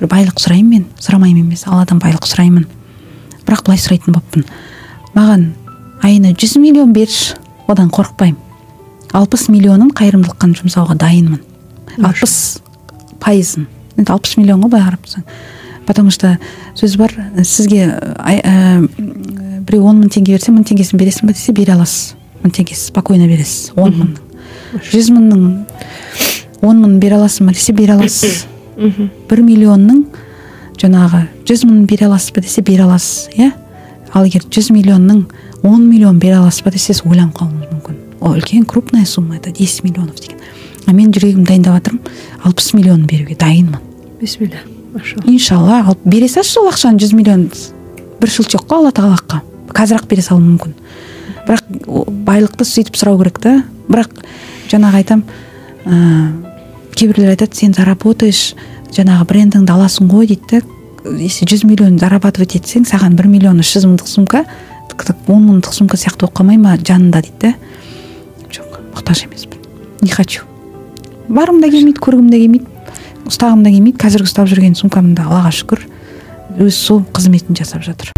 бір байлық сұраймын, мен сұрамаймын емес, Алладан байлық сұраймын, бірақ былай сұрайтын болыппын: маған айына 100 миллион берші, одан қорықпаймын, 60 миллионын қайырымдылыққа жұмсауға дайынмын, 60%. Енді 60 миллион ғой былай қарап тұрсаң, потому что сөз бар, сізге біреу 10 мың теңге берсе, 1000 теңгесін бересің ба десе, бере аласыз, 1000 теңгесін спокойно бересіз. 10 мыңның, 100 мыңның 10 мың бере аласыз ба десе, бере аласыз. 1 миллионның жаңағы 100 мың бере аласыз ба десе, бере аласыз, иә? Ал егер 100 миллионның 10 миллион бере аласыз ба десе, ойланып қалуыңыз мүмкін. О, үлкен крупная сумма, это 10 миллионов деген. А мен жүрегім дайындап жатырмын, 60 миллион беруге дайынмын. Бисмилля, машалла. Иншалла, алып бере салшы сол ақшаны, 100 миллион бір шылчық қой Алла тағалаққа. Қазір-ақ бере салуы мүмкін. Бірақ байлықты сөйтіп сұрау керек та. Бірақ жаңағы айтам, кейбіреулер айтады, сен заработаешь, жаңағы брендіңді аласың ғой дейді. Если 100 миллион зарабатывать етсең, саған 1 миллион 300 мыңдық сумка, 10 мыңдық сумка сияқты болып қалмай ма жанында дейді. Жоқ, мұқтаж емеспін. Не хочу. Барым да келмейді, көргім де келмейді, ұстағым да келмейді. Қазіргі ұстап жүрген сумкамда Аллаға шүкір, өз сол қызметін жасап жатыр.